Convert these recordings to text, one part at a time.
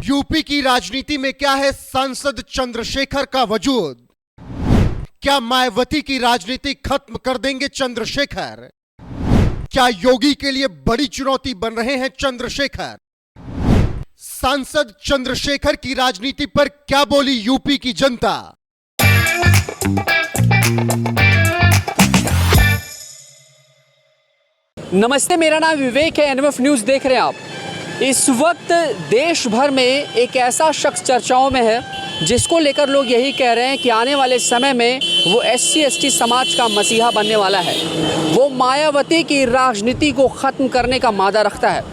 UP की राजनीति में क्या है सांसद चंद्रशेखर का वजूद? क्या मायावती की राजनीति खत्म कर देंगे चंद्रशेखर? क्या योगी के लिए बड़ी चुनौती बन रहे हैं चंद्रशेखर? सांसद चंद्रशेखर की राजनीति पर क्या बोली यूपी की जनता? नमस्ते, मेरा नाम विवेक है। एनएमएफ न्यूज़ देख रहे हैं आप। इस वक्त देश भर में एक ऐसा शख्स चर्चाओं में है जिसको लेकर लोग यही कह रहे हैं कि आने वाले समय में वो SC/ST समाज का मसीहा बनने वाला है। वो मायावती की राजनीति को ख़त्म करने का मादा रखता है।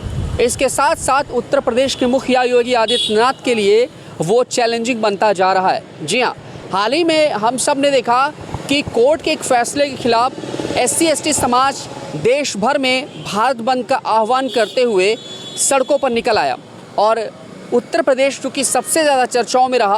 इसके साथ साथ उत्तर प्रदेश के मुखिया योगी आदित्यनाथ के लिए वो चैलेंजिंग बनता जा रहा है। जी हाँ, हाल ही में हम सब ने देखा कि कोर्ट के एक फैसले के खिलाफ SC/ST समाज देश भर में भारत बंद का आह्वान करते हुए सड़कों पर निकल आया। और उत्तर प्रदेश चूँकि सबसे ज़्यादा चर्चाओं में रहा,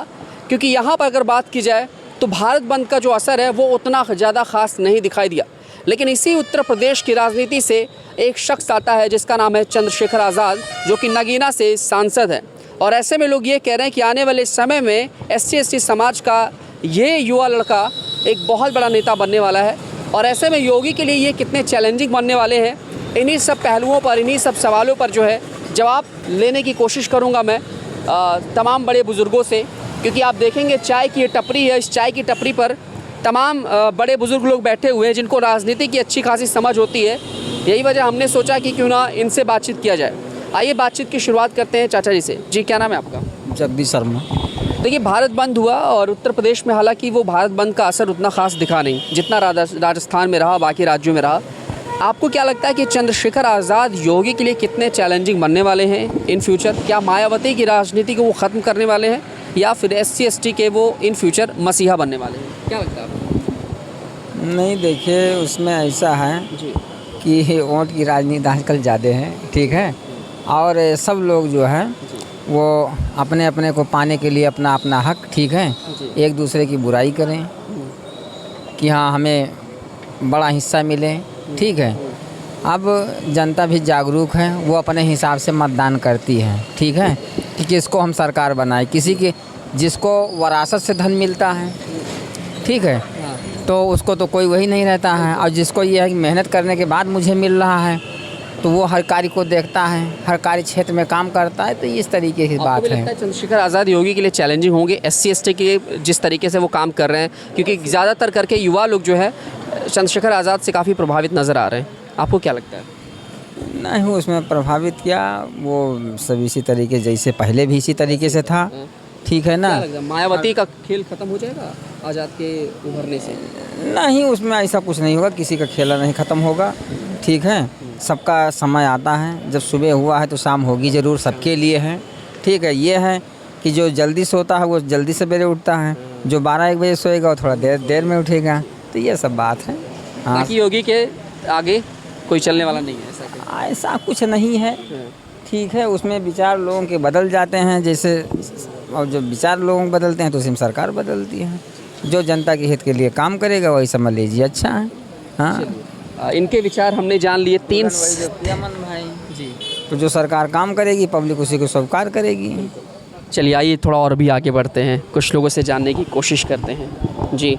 क्योंकि यहाँ पर अगर बात की जाए तो भारत बंद का जो असर है वो उतना ज़्यादा ख़ास नहीं दिखाई दिया। लेकिन इसी उत्तर प्रदेश की राजनीति से एक शख्स आता है जिसका नाम है चंद्रशेखर आज़ाद, जो कि नगीना से सांसद है। और ऐसे में लोग ये कह रहे हैं कि आने वाले समय में SC/ST समाज का ये युवा लड़का एक बहुत बड़ा नेता बनने वाला है। और ऐसे में योगी के लिए ये कितने चैलेंजिंग बनने वाले हैं, इन्हीं सब पहलुओं पर, इन्हीं सब सवालों पर जो है जवाब लेने की कोशिश करूंगा मैं तमाम बड़े बुज़ुर्गों से। क्योंकि आप देखेंगे चाय की ये टपरी है, इस चाय की टपरी पर तमाम बड़े बुज़ुर्ग लोग बैठे हुए हैं जिनको राजनीति की अच्छी खासी समझ होती है। यही वजह हमने सोचा कि क्यों ना इनसे बातचीत किया जाए। आइए बातचीत की शुरुआत करते हैं चाचा जी से। जी, क्या नाम है आपका? जगदीश शर्मा। देखिए, भारत बंद हुआ और उत्तर प्रदेश में हालांकि वो भारत बंद का असर उतना ख़ास दिखा नहीं जितना राजस्थान में रहा, बाकी राज्यों में रहा। आपको क्या लगता है कि चंद्रशेखर आज़ाद योगी के लिए कितने चैलेंजिंग बनने वाले हैं इन फ्यूचर? क्या मायावती की राजनीति को वो ख़त्म करने वाले हैं या फिर SC/ST के वो इन फ्यूचर मसीहा बनने वाले हैं? क्या लगता है आपको? नहीं, देखिए उसमें ऐसा है जी कि वोट की राजनीति आजकल ज़्यादा है, ठीक है। और सब लोग जो है वो अपने अपने को पाने के लिए अपना अपना हक, ठीक है, एक दूसरे की बुराई करें कि हाँ हमें बड़ा हिस्सा मिले, ठीक है। अब जनता भी जागरूक है, वो अपने हिसाब से मतदान करती है, ठीक है, कि किसको हम सरकार बनाए। किसी के जिसको वरासत से धन मिलता है, ठीक है, तो उसको तो कोई वही नहीं रहता है। और जिसको ये है कि मेहनत करने के बाद मुझे मिल रहा है, तो वो हर कार्य को देखता है, हर कार्य क्षेत्र में काम करता है। तो इस तरीके की बात है। चंद्रशेखर आज़ाद योगी के लिए चैलेंजिंग होंगे SC/ST के जिस तरीके से वो काम कर रहे हैं, क्योंकि ज़्यादातर करके युवा लोग जो है चंद्रशेखर आज़ाद से काफ़ी प्रभावित नज़र आ रहे हैं। आपको क्या लगता है? नहीं, उसमें प्रभावित किया वो सब इसी तरीके, जैसे पहले भी इसी तरीके से था, ठीक है ना। क्या लगता है, मायावती का खेल खत्म हो जाएगा आज़ाद के उभरने से? नहीं, उसमें ऐसा कुछ नहीं होगा, किसी का खेला नहीं ख़त्म होगा, ठीक है। सबका समय आता है, जब सुबह हुआ है तो शाम होगी ज़रूर, सबके लिए है, ठीक है। ये है कि जो जल्दी सोता है वो जल्दी सवेरे उठता है, जो 12-1 बजे सोएगा वो थोड़ा देर में उठेगा। तो ये सब बात है। हाँ, बाकी योगी के आगे कोई चलने वाला नहीं है, ऐसा कुछ नहीं है, ठीक है। उसमें विचार लोगों के बदल जाते हैं जैसे, और जो विचार लोगों के बदलते हैं तो उसमें सरकार बदलती है। जो जनता के हित के लिए काम करेगा वही समझ लीजिए अच्छा है। हाँ, इनके विचार हमने जान लिए। 3 भाई जी, तो जो सरकार काम करेगी पब्लिक उसी को स्वीकार करेगी। चलिए आइए थोड़ा और भी आगे बढ़ते हैं, कुछ लोगों से जानने की कोशिश करते हैं। जी,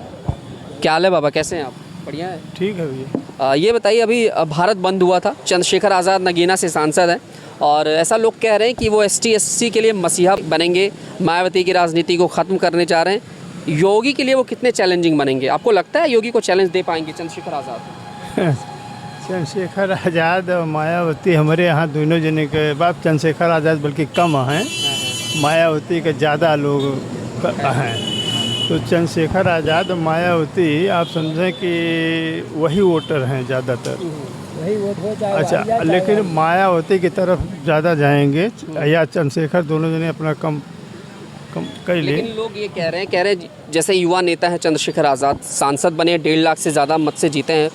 क्या हाल है बाबा, कैसे हैं आप? बढ़िया है, ठीक है भैया। ये बताइए, अभी भारत बंद हुआ था, चंद्रशेखर आज़ाद नगीना से सांसद हैं और ऐसा लोग कह रहे हैं कि वो ST/ST के लिए मसीहा बनेंगे, मायावती की राजनीति को ख़त्म करने चाह रहे हैं। योगी के लिए वो कितने चैलेंजिंग बनेंगे? आपको लगता है योगी को चैलेंज दे पाएंगे चंद्रशेखर आज़ाद? चंद्रशेखर आज़ाद और मायावती हमारे यहाँ दोनों जने के बाप चंद्रशेखर आज़ाद बल्कि कम हैं, मायावती के ज़्यादा लोग हैं। तो चंद्रशेखर आज़ाद और मायावती आप समझें कि वही वोटर हैं ज़्यादातर, वही वोट हो जाएगा। अच्छा, लेकिन मायावती की तरफ ज़्यादा जाएंगे या चंद्रशेखर, दोनों जने अपना कम कर लिए। लेकिन लोग ये कह रहे हैं जैसे युवा नेता है चंद्रशेखर आज़ाद, सांसद बने, 1.5 लाख से ज़्यादा मत से जीते हैं।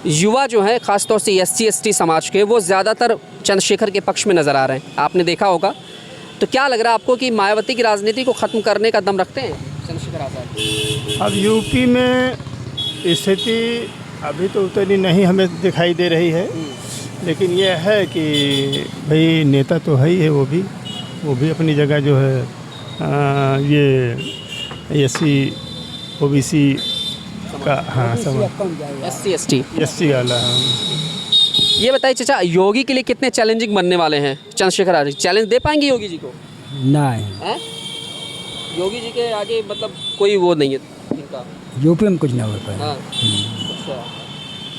युवा जो हैं ख़ासतौर से SC/ST समाज के, वो ज़्यादातर चंद्रशेखर के पक्ष में नज़र आ रहे हैं, आपने देखा होगा। तो क्या लग रहा है आपको कि मायावती की राजनीति को ख़त्म करने का दम रखते हैं चंद्रशेखर आज़ाद? अब यूपी में स्थिति अभी तो उतनी नहीं हमें दिखाई दे रही है, लेकिन यह है कि भाई नेता तो है ही है वो भी, वो भी अपनी जगह जो है ये SC OBC का, हाँ सब SC ST। SC वाला, हाँ। ये बताइए चाचा, योगी के लिए कितने चैलेंजिंग बनने वाले हैं चंद्रशेखर आजाद? चैलेंज दे पाएंगे योगी जी को? नहीं, हैं? योगी जी के आगे मतलब कोई वो नहीं है इनका? यूपी में कुछ नहीं हो पाया। हाँ। अच्छा,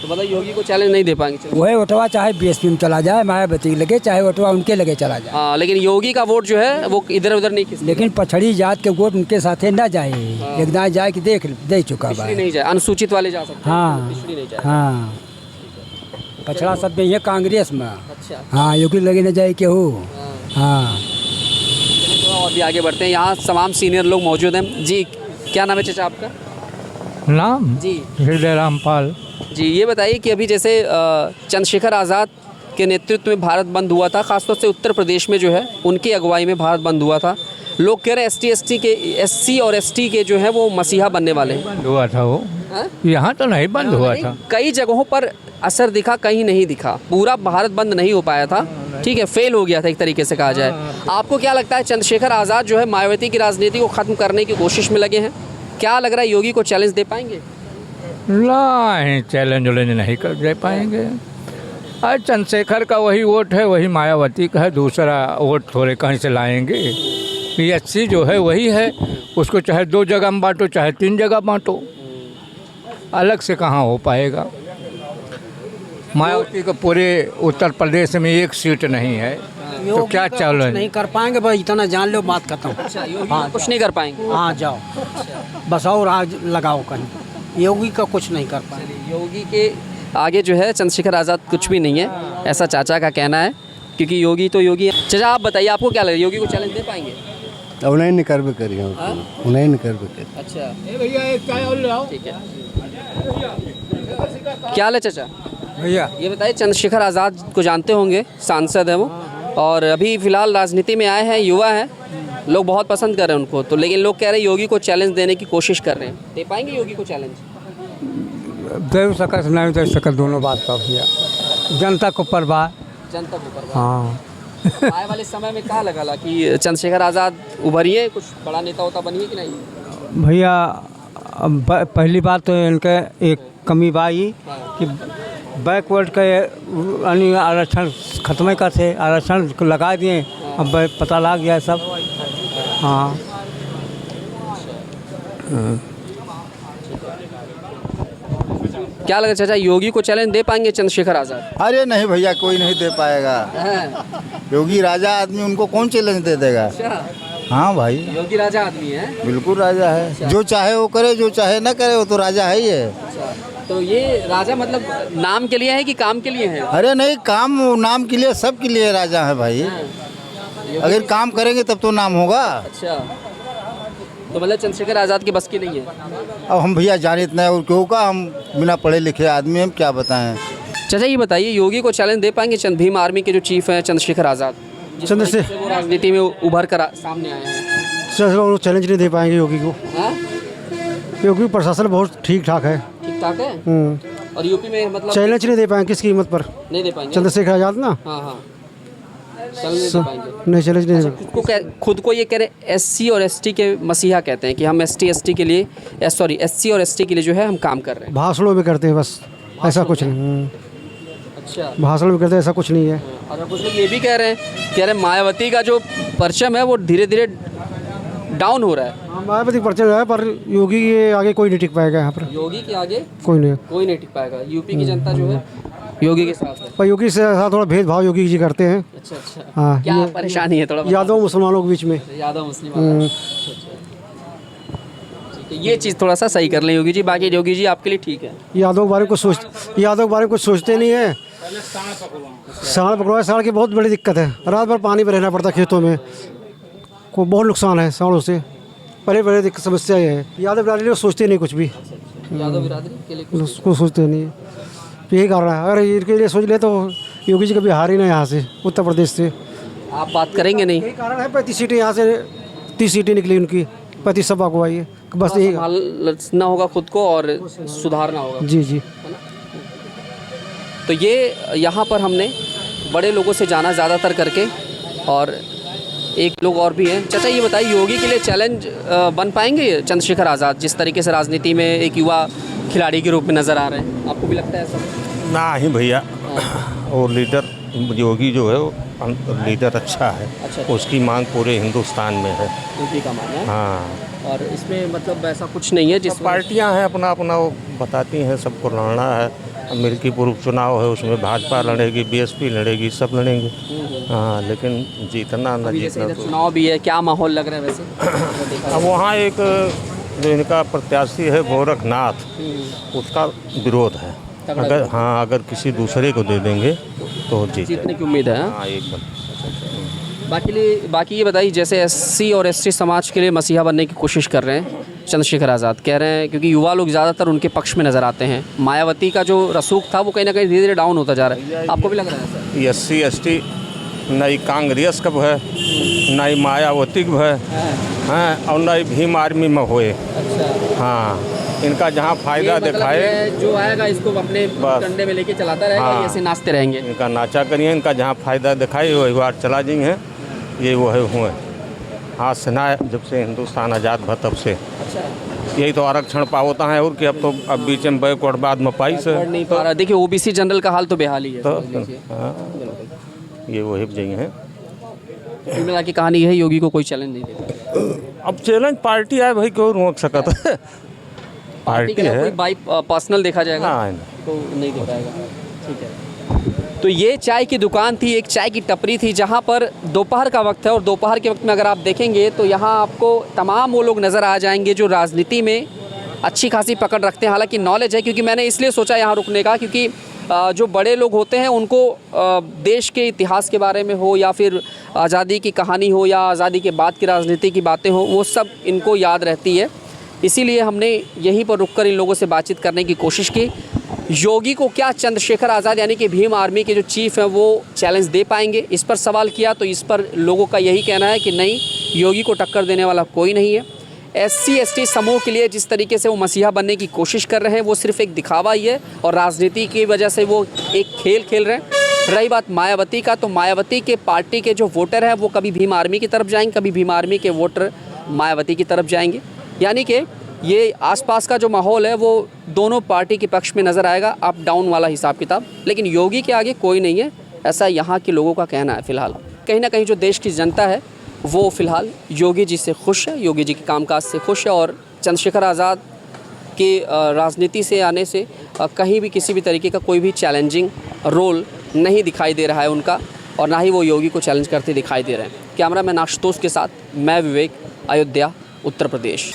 तो मतलब योगी को चैलेंज नहीं दे पाएंगे? वही उठवा चाहे BSP में चला जाए, मायावती लगे, चाहे उठवा उनके लगे चला जाए, हाँ, लेकिन योगी का वोट जो है वो इधर उधर नहीं खिसके। लेकिन पछड़ी जात के वोट उनके साथे ना जाए। एकदम जाए कि दे चुका बा। पिछड़ी नहीं जाए, अनुसूचित वाले जा सकते हैं, हाँ पिछड़ी नहीं जाए। हाँ, पछड़ा सब में ये कांग्रेस में। अच्छा, हाँ, योगी लगे न जाए केहू। हाँ, तो और भी आगे बढ़ते हैं। यहाँ तमाम सीनियर लोग मौजूद हैं। जी, क्या नाम है चाचा आपका? नाम जी हृदय रामपाल। जी, ये बताइए कि अभी जैसे चंद्रशेखर आज़ाद के नेतृत्व में भारत बंद हुआ था, खासतौर से उत्तर प्रदेश में जो है उनकी अगुवाई में भारत बंद हुआ था। लोग कह रहे हैं SC और ST के जो है वो मसीहा बनने वाले हैं। बंद हुआ था वो, हाँ? यहाँ तो नहीं बंद हुआ था। कई जगहों पर असर दिखा, कहीं नहीं दिखा। पूरा भारत बंद नहीं हो पाया था, ठीक है, फेल हो गया था एक तरीके से कहा जाए। आपको क्या लगता है, चंद्रशेखर आज़ाद जो है मायावती की राजनीति को ख़त्म करने की कोशिश में लगे हैं? क्या लग रहा है, योगी को चैलेंज दे पाएंगे? नहीं, चैलेंज नहीं कर दे पाएंगे। अरे चंद्रशेखर का वही वोट है, वही मायावती का है, दूसरा वोट थोड़े कहीं से लाएंगे। SC जो है वही है, उसको चाहे 2 जगह में बांटो, चाहे 3 जगह बांटो, अलग से कहाँ हो पाएगा। मायावती को पूरे उत्तर प्रदेश में 1 सीट नहीं है, तो क्या चैलेंज? नहीं कर पाएंगे भाई, इतना जान लो, बात खत्म। हाँ, कुछ नहीं कर पाएंगे। हाँ, जाओ बस और आग लगाओ कहीं, योगी का कुछ नहीं कर पाएंगे। योगी के आगे जो है चंद्रशेखर आज़ाद कुछ भी नहीं है, ऐसा चाचा का कहना है, क्योंकि योगी तो योगी है। चाचा आप बताइए, आपको क्या लग रहा है, योगी को चैलेंज दे पाएंगे? उन्हें नहीं कर करिए, उन्हें नहीं कर करिए। अच्छा ठीक है। क्या हाल है चाचा? भैया ये बताइए, चंद्रशेखर आज़ाद को जानते होंगे, सांसद है वो, और अभी फ़िलहाल राजनीति में आए हैं, युवा हैं, लोग बहुत पसंद कर रहे हैं उनको, तो लेकिन लोग कह रहे हैं योगी को चैलेंज देने की कोशिश कर रहे हैं। दे पाएंगे योगी को चैलेंज? दे सकत नहीं दे सकत, दोनों बात का भैया, जनता को परवाह। जनता को ऊपर हाँ, आए वाले समय में क्या लगा कि चंद्रशेखर आज़ाद उभरिए, कुछ बड़ा नेता होता बनिए कि नहीं? भैया पहली बात तो इनके एक कमी बाई कि बैकवर्ड का यानी आरक्षण खत्म कर थे, आरक्षण लगा दिए, अब पता लग गया सब। हाँ, क्या लगा चाचा, योगी को चैलेंज दे पाएंगे चंद्रशेखर आज़ाद? अरे नहीं भैया, कोई नहीं दे पाएगा। योगी राजा आदमी, उनको कौन चैलेंज दे देगा? हाँ भाई, योगी राजा आदमी है। बिल्कुल राजा है, जो चाहे वो करे, जो चाहे ना करे, वो तो राजा है ही है। तो ये राजा मतलब नाम के लिए है कि काम के लिए है? अरे नहीं, काम नाम के लिए, सब के लिए राजा है भाई। अगर काम करेंगे तब तो नाम होगा। अच्छा, तो मतलब चंद्रशेखर आज़ाद की बस की नहीं है? अब हम भैया जाने इतना है, और क्यों का, हम बिना पढ़े लिखे आदमी, हम क्या बताएं। चाचा ये बताइए, योगी को चैलेंज दे पाएंगे भीम आर्मी के जो चीफ हैं चंद्रशेखर आज़ाद, चंद्रशेखर वो राजनीति में उभर कर सामने आए हैं? वो चैलेंज नहीं दे पाएंगे योगी को। हाँ? योगी प्रशासन बहुत ठीक ठाक है, ठीक ठाक है। और यूपी में मतलब चैलेंज नहीं दे पाएंगे किस कीमत पर। नहीं दे पाएंगे चंद्रशेखर आजाद ना, हाँ हाँ, चैलेंज नहीं दे पाएंगे। नहीं चैलेंज नहीं। खुद को ये कह रहे SC और ST के मसीहा कहते हैं कि हम ST के लिए SC और ST के लिए जो है हम काम कर रहे हैं। भाषणों में करते हैं बस, ऐसा कुछ नहीं। अच्छा, भाषण में करते हैं, ऐसा कुछ नहीं है। और कुछ लोग ये भी कह रहे हैं मायावती का जो परचम है वो धीरे धीरे डाउन हो रहा है। मायावती परचम है, पर योगी के आगे कोई नहीं टिक पाएगा यहाँ पर। योगी के आगे कोई नहीं, कोई नहीं टिक पाएगा। यूपी की जनता जो है योगी के साथ है। पर योगी से साथ थोड़ा भेदभाव योगी जी करते हैं। अच्छा अच्छा, हाँ, क्या परेशानी है थोड़ा? यादव मुसलमानों के बीच में। यादव मुस्लिम वाला। ठीक है, ये चीज़ थोड़ा सा सही कर लें योगी जी, बाकी योगी जी आपके लिए ठीक है। यादव के बारे में कुछ सोचते नहीं है। साढ़ पकड़वाए, साढ़ की बहुत बड़ी दिक्कत है, रात भर पानी में रहना पड़ता है खेतों में, को बहुत नुकसान है साढ़ों से। बड़े समस्या ये है, यादव बिरादरी लोग सोचते नहीं कुछ भी, यादव बिरादरी के लिए उसको सोचते नहीं, यही कारण है। अगर इनके लिए सोच ले तो योगी जी कभी हार ही ना यहाँ से, उत्तर प्रदेश से। आप बात करेंगे नहीं? यही कारण है, 35 सीटें यहाँ से 30 सीटें निकली उनकी, 35 सभा को आई है, बस यही। संभालना होगा खुद को और सुधारना होगा। जी जी। तो ये यहाँ पर हमने बड़े लोगों से जाना ज़्यादातर करके, और एक लोग और भी हैं। चाचा ये बताइए, योगी के लिए चैलेंज बन पाएंगे चंद्रशेखर आज़ाद, जिस तरीके से राजनीति में एक युवा खिलाड़ी के रूप में नज़र आ रहे हैं, आपको भी लगता है ऐसा? ना ही भैया, वो लीडर योगी जो है वो लीडर अच्छा है। अच्छा। उसकी मांग पूरे हिंदुस्तान में है। योगी का मानना है। हाँ, और इसमें मतलब ऐसा कुछ नहीं है जिस पार्टियां हैं अपना अपना वो बताती हैं, सबको लड़ना है। अब मिल्कीपुर उपचुनाव है, उसमें भाजपा लड़ेगी, बीएसपी लड़ेगी, सब लड़ेंगे। हाँ, लेकिन जीतना न अभी जैसे जीतना इधर तो चुनाव भी है, क्या माहौल लग रहा है वैसे? अब वहाँ एक जो इनका प्रत्याशी है गोरखनाथ, उसका विरोध है। तगड़ा अगर हाँ, अगर किसी दूसरे को दे देंगे तो जीतने की उम्मीद है। हाँ? हाँ, एकदम। बाकी ये बताइए, जैसे एससी और एसटी समाज के लिए मसीहा बनने की कोशिश कर रहे हैं चंद्रशेखर आज़ाद, कह रहे हैं, क्योंकि युवा लोग ज़्यादातर उनके पक्ष में नज़र आते हैं। मायावती का जो रसूख था वो कहीं ना कहीं धीरे धीरे डाउन होता जा रहा है, आपको भी लग रहा है सर? एससी एसटी नई कांग्रेस कब है, नई मायावती कब है, हैं, और नई भीम आर्मी में होए। अच्छा। हाँ, इनका जहाँ फायदा मतलब दिखाए, ये जो आएगा इसको अपने बस। कंधे में लेके चलाता रहेगा, हाँ। ये ऐसे नाचते रहेंगे। इनका नाचा करिए, इनका जहाँ फायदा दिखाए वही बार चला जाएंगे। ये वो है हुए हाँ, सेना जब से हिंदुस्तान आज़ाद भा तब से यही तो आरक्षण पावता है, और कि अब बीच में बैकवर्ड बाद में पाई से पढ़ नहीं पा रहा। देखिए ओबीसी जनरल का हाल तो बेहाल ही है। तो हाँ, ये वही जगह है। कुल मिला की कहानी है, योगी को कोई चैलेंज नहीं देता। अब चैलेंज पार्टी है भाई, क्यों रोक सकत है? पार्टी पार्टी का है। कोई बाई पर्सनल देखा जाएगा हाँ, तो नहीं दे पाएगा। ठीक है। तो ये चाय की दुकान थी, एक चाय की टपरी थी, जहाँ पर दोपहर का वक्त है, और दोपहर के वक्त में अगर आप देखेंगे तो यहाँ आपको तमाम वो लोग नज़र आ जाएंगे जो राजनीति में अच्छी खासी पकड़ रखते हैं। हालांकि नॉलेज है, क्योंकि मैंने इसलिए सोचा यहाँ रुकने का, क्योंकि जो बड़े लोग होते हैं उनको देश के इतिहास के बारे में हो, या फिर आज़ादी की कहानी हो, या आज़ादी के बाद की राजनीति की बातें हो, वो सब इनको याद रहती है। इसीलिए हमने यहीं पर रुककर इन लोगों से बातचीत करने की कोशिश की। योगी को क्या चंद्रशेखर आज़ाद यानी कि भीम आर्मी के जो चीफ हैं वो चैलेंज दे पाएंगे, इस पर सवाल किया, तो इस पर लोगों का यही कहना है कि नहीं, योगी को टक्कर देने वाला कोई नहीं है। एससी एसटी समूह के लिए जिस तरीके से वो मसीहा बनने की कोशिश कर रहे हैं वो सिर्फ एक दिखावा ही है, और राजनीति की वजह से वो एक खेल खेल रहे हैं। रही बात मायावती का, तो मायावती के पार्टी के जो वोटर हैं वो कभी भीम आर्मी की तरफ जाएंगे, कभी भीम आर्मी के वोटर मायावती की तरफ जाएंगे। यानी कि ये आसपास का जो माहौल है वो दोनों पार्टी के पक्ष में नज़र आएगा, अप डाउन वाला हिसाब किताब। लेकिन योगी के आगे कोई नहीं है, ऐसा यहाँ के लोगों का कहना है। फ़िलहाल कहीं ना कहीं जो देश की जनता है वो फ़िलहाल योगी जी से खुश है, योगी जी के कामकाज से खुश है, और चंद्रशेखर आज़ाद के राजनीति से आने से कहीं भी किसी भी तरीके का कोई भी चैलेंजिंग रोल नहीं दिखाई दे रहा है उनका, और ना ही वो योगी को चैलेंज करते दिखाई दे रहे हैं। कैमरा मैन आशुतोष के साथ मैं विवेक, अयोध्या, उत्तर प्रदेश।